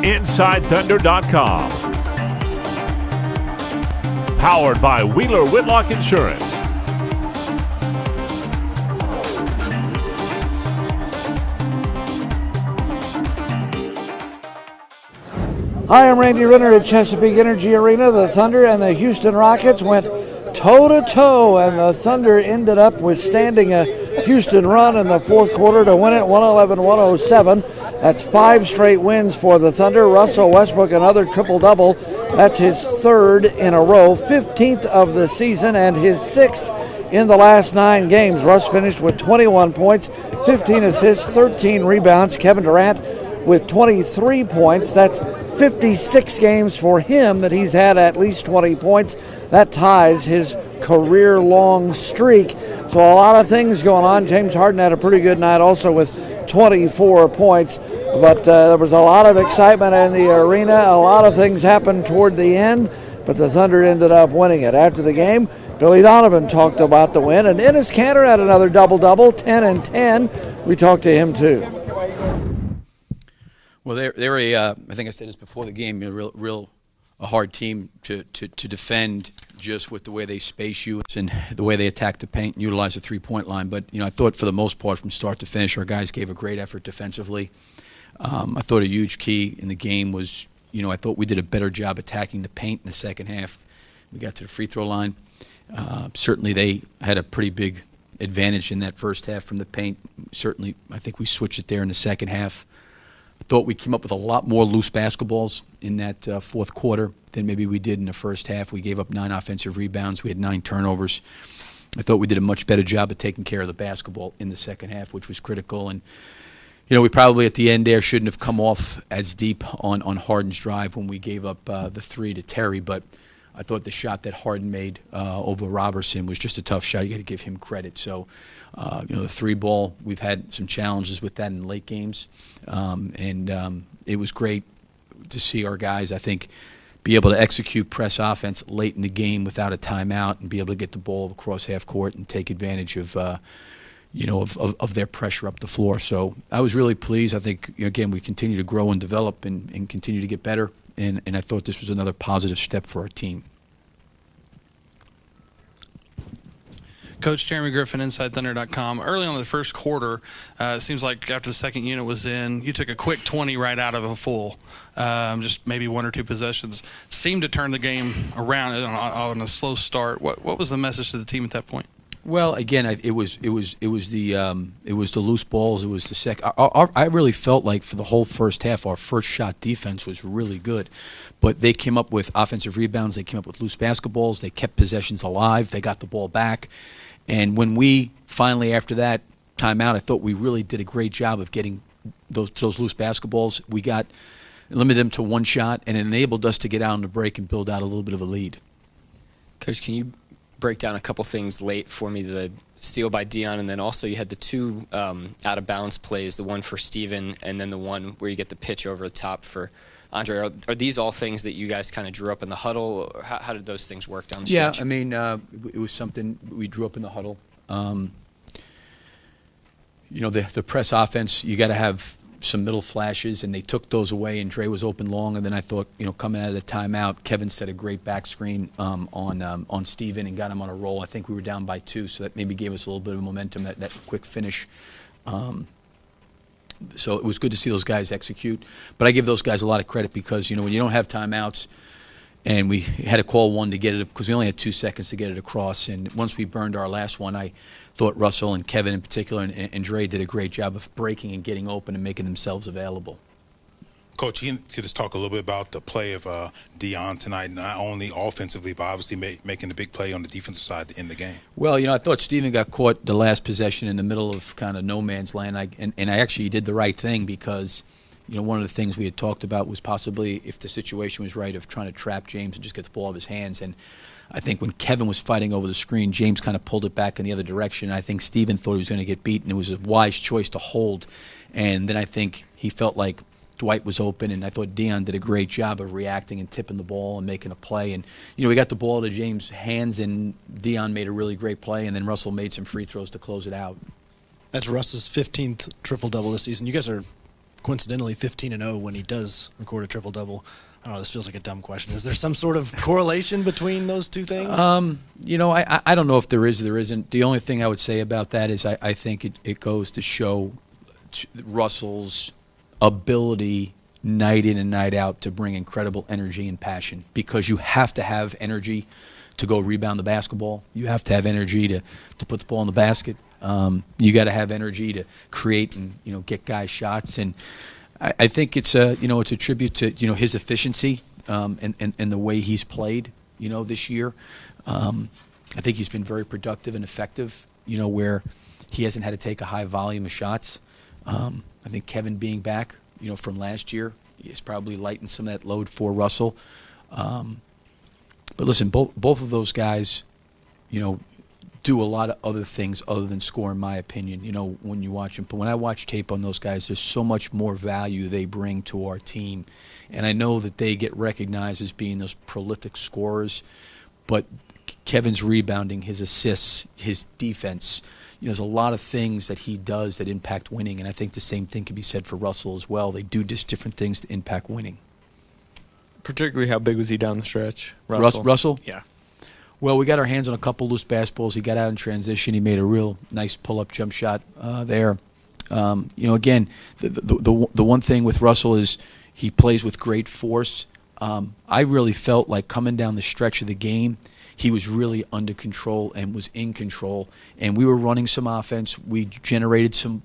InsideThunder.com. Powered by Wheeler Whitlock Insurance. Hi, I'm Randy Renner at Chesapeake Energy Arena. The Thunder and the Houston Rockets went toe-to-toe, and the Thunder ended up withstanding a Houston run in the fourth quarter to win it 111-107. That's 5 straight wins for the Thunder. Russell Westbrook, another triple-double. That's his 3rd in a row, 15th of the season, and his 6th in the last 9 games. Russ finished with 21 points, 15 assists, 13 rebounds. Kevin Durant with 23 points. That's 56 games for him that he's had at least 20 points. That ties his career-long streak. So a lot of things going on. James Harden had a pretty good night also with 24 points. But there was a lot of excitement in the arena. A lot of things happened toward the end, but the Thunder ended up winning it. After the game, Billy Donovan talked about the win, and Enes Kanter had another double-double, 10 and 10. We talked to him too. Well, they're I think I said this before the game, a hard team to defend, just with the way they space you and the way they attack the paint and utilize the three-point line. But, I thought for the most part from start to finish, our guys gave a great effort defensively. I thought a huge key in the game was, I thought we did a better job attacking the paint in the second half. We got to the free throw line. Certainly they had a pretty big advantage in that first half from the paint. Certainly, I think we switched it there in the second half. I thought we came up with a lot more loose basketballs in that fourth quarter than maybe we did in the first half. We gave up 9 offensive rebounds. We had 9 turnovers. I thought we did a much better job of taking care of the basketball in the second half, which was critical. And, we probably at the end there shouldn't have come off as deep on Harden's drive when we gave up the 3 to Terry. But I thought the shot that Harden made over Robertson was just a tough shot. You got to give him credit. So, the 3 ball, we've had some challenges with that in late games. It was great to see our guys, I think, be able to execute press offense late in the game without a timeout and be able to get the ball across half court and take advantage of their pressure up the floor. So I was really pleased. I think, again, we continue to grow and develop and continue to get better. And I thought this was another positive step for our team. Coach Jeremy Griffin, InsideThunder.com. Early on in the first quarter, it seems like after the second unit was in, you took a quick 20 right out of a full, just maybe 1 or 2 possessions. Seemed to turn the game around on a slow start. What was the message to the team at that point? Well, again, it was the loose balls. It was the second. I really felt like for the whole first half, our first shot defense was really good, but they came up with offensive rebounds. They came up with loose basketballs. They kept possessions alive. They got the ball back. And when we finally, after that timeout, I thought we really did a great job of getting those loose basketballs. We limited them to 1 shot, and it enabled us to get out on the break and build out a little bit of a lead. Coach, can you break down a couple things late for me? The steal by Dion, and then also you had the 2 out-of-bounds plays, the one for Steven and then the one where you get the pitch over the top for Andre. Are these all things that you guys kind of drew up in the huddle? Or how did those things work down the stretch? Yeah, it was something we drew up in the huddle. The press offense, you got to have some middle flashes, and they took those away, and Dre was open long. And then I thought, coming out of the timeout, Kevin set a great back screen on Steven and got him on a roll. I think we were down by 2, so that maybe gave us a little bit of momentum, that quick finish. So it was good to see those guys execute. But I give those guys a lot of credit because, when you don't have timeouts, and we had to call one to get it, because we only had 2 seconds to get it across. And once we burned our last one, I thought Russell and Kevin in particular and Dre did a great job of breaking and getting open and making themselves available. Coach, you can just talk a little bit about the play of Dion tonight, not only offensively, but obviously making the big play on the defensive side to end the game. Well, I thought Steven got caught the last possession in the middle of kind of no man's land. I actually did the right thing because, one of the things we had talked about was possibly, if the situation was right, of trying to trap James and just get the ball out of his hands. And I think when Kevin was fighting over the screen, James kind of pulled it back in the other direction. I think Steven thought he was going to get beat, and it was a wise choice to hold. And then I think he felt like Dwight was open, and I thought Dion did a great job of reacting and tipping the ball and making a play. And, we got the ball to James' hands, and Dion made a really great play, and then Russell made some free throws to close it out. That's Russ's 15th triple-double this season. You guys are coincidentally 15-0 when he does record a triple-double. I don't know, this feels like a dumb question. Is there some sort of correlation between those two things? You know, I don't know if there is or there isn't. The only thing I would say about that is I think it goes to show Russell's ability night in and night out to bring incredible energy and passion, because you have to have energy to go rebound the basketball. You have to have energy to put the ball in the basket. You got to have energy to create and, you know, get guys shots. And I think it's a tribute to, you know, his efficiency and the way he's played, you know, this year. I think he's been very productive and effective, you know, where he hasn't had to take a high volume of shots. I think Kevin being back, you know, from last year is probably lightened some of that load for Russell. But listen, both of those guys, you know, do a lot of other things other than score, in my opinion, you know, when you watch them. But when I watch tape on those guys, there's so much more value they bring to our team. And I know that they get recognized as being those prolific scorers, but Kevin's rebounding, his assists, his defense, you know, there's a lot of things that he does that impact winning, and I think the same thing can be said for Russell as well. They do just different things to impact winning. Particularly, how big was he down the stretch? Russell? Yeah. Well, we got our hands on a couple loose basketballs. He got out in transition. He made a real nice pull-up jump shot there. You know, again, the one thing with Russell is he plays with great force. I really felt like coming down the stretch of the game, he was really under control and was in control. And we were running some offense. We generated some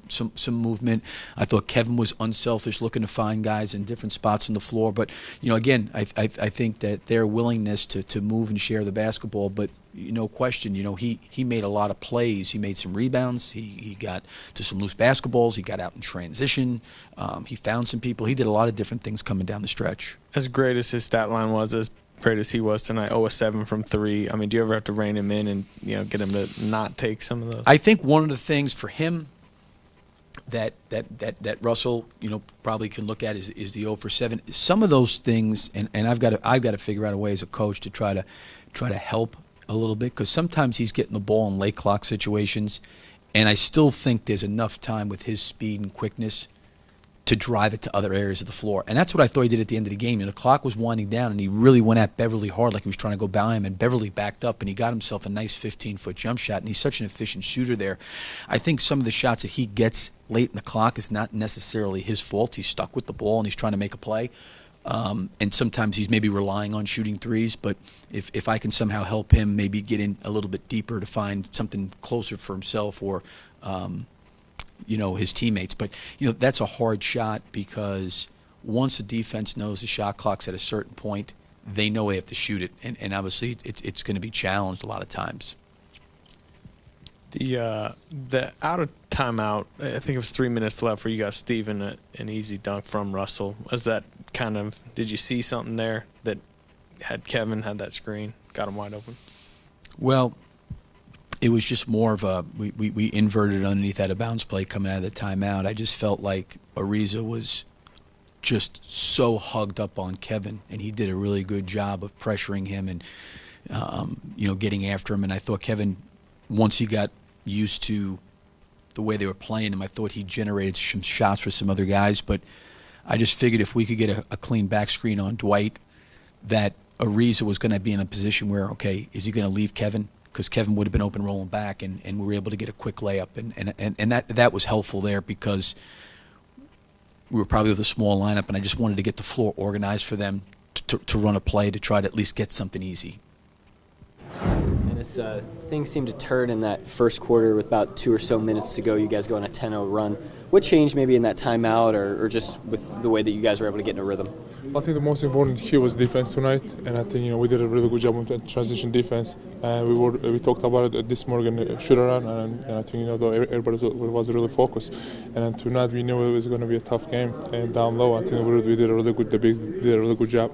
movement. I thought Kevin was unselfish, looking to find guys in different spots on the floor. But, you know, again, I think that their willingness to move and share the basketball, but no question, you know, he made a lot of plays. He made some rebounds. He got to some loose basketballs. He got out in transition. He found some people. He did a lot of different things coming down the stretch. As great as his stat line was, as great as he was tonight, 0-7 from 3. I mean, do you ever have to rein him in and, you know, get him to not take some of those? I think one of the things for him that Russell, you know, probably can look at is the 0-for-7. Some of those things, and I've got to figure out a way as a coach to try to help a little bit, because sometimes he's getting the ball in late clock situations, and I still think there's enough time with his speed and quickness to drive it to other areas of the floor. And that's what I thought he did at the end of the game. And the clock was winding down, and he really went at Beverly hard, like he was trying to go by him, and Beverly backed up, and he got himself a nice 15-foot jump shot, and he's such an efficient shooter there. I think some of the shots that he gets late in the clock is not necessarily his fault. He's stuck with the ball, and he's trying to make a play. And sometimes he's maybe relying on shooting threes, but if I can somehow help him maybe get in a little bit deeper to find something closer for himself or you know, his teammates. But, you know, that's a hard shot, because once the defense knows the shot clock's at a certain point, they know they have to shoot it. And obviously it's going to be challenged a lot of times. The out of timeout, I think it was 3 minutes left, where you got Steven an easy dunk from Russell. Was that kind of, did you see something there that had Kevin had that screen, got him wide open? Well, it was just more of a, we inverted underneath that bounce play coming out of the timeout. I just felt like Ariza was just so hugged up on Kevin, and he did a really good job of pressuring him and, you know, getting after him. And I thought Kevin, once he got used to the way they were playing him, I thought he generated some shots for some other guys. But I just figured if we could get a clean back screen on Dwight, that Ariza was going to be in a position where, okay, is he going to leave Kevin? Because Kevin would have been open rolling back, and we were able to get a quick layup. And that was helpful there, because we were probably with a small lineup, and I just wanted to get the floor organized for them to run a play to try to at least get something easy. And as things seemed to turn in that first quarter with about 2 or so minutes to go, you guys go on a 10-0 run. What changed maybe in that timeout, or just with the way that you guys were able to get in a rhythm? I think the most important key was defense tonight, and I think, you know, we did a really good job with the transition defense. We talked about it this morning, shoot around, and I think, you know, though everybody was really focused. And tonight we knew it was going to be a tough game, and down low, I think we did a really good. The bigs did a really good job.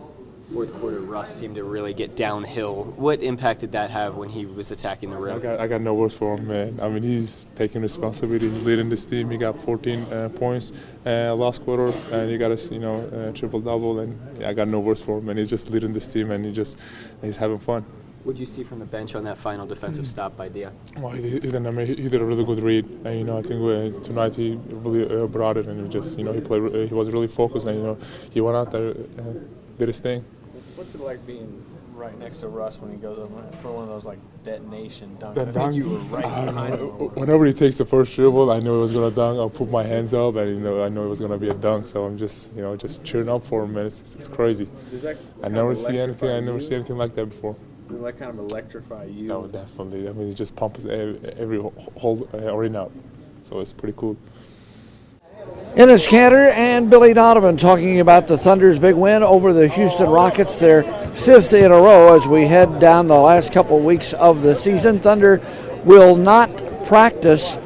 Fourth quarter, Russ seemed to really get downhill. What impact did that have when he was attacking the rim? I got no words for him, man. I mean, he's taking responsibility. He's leading this team. He got 14 points last quarter, and he got a triple-double. And I got no words for him. And he's just leading this team, and he's having fun. What did you see from the bench on that final defensive stop by Dion? Well, he did a really good read, and I think tonight he really brought it, and he just he played. He was really focused, and he went out there and did his thing. What's it like being right next to Russ when he goes up for one of those like detonation dunks? That I think dunk, you were right behind him. Whenever he takes the first dribble, I knew he was gonna dunk. I'll put my hands up, and I know it was gonna be a dunk. So I'm just cheering up for him, and it's crazy. I never see anything like that before. Does that kind of electrify you? No, definitely. I mean, it just pumps every whole arena up. So it's pretty cool. Enes Kanter and Billy Donovan talking about the Thunder's big win over the Houston Rockets, their 5th in a row as we head down the last couple of weeks of the season. Thunder will not practice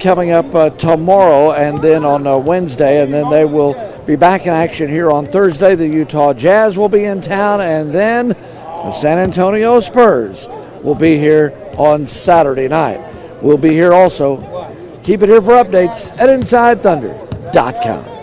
coming up tomorrow and then on Wednesday, and then they will be back in action here on Thursday. The Utah Jazz will be in town, and then the San Antonio Spurs will be here on Saturday night. We'll be here also. Keep it here for updates at InsideThunder.com.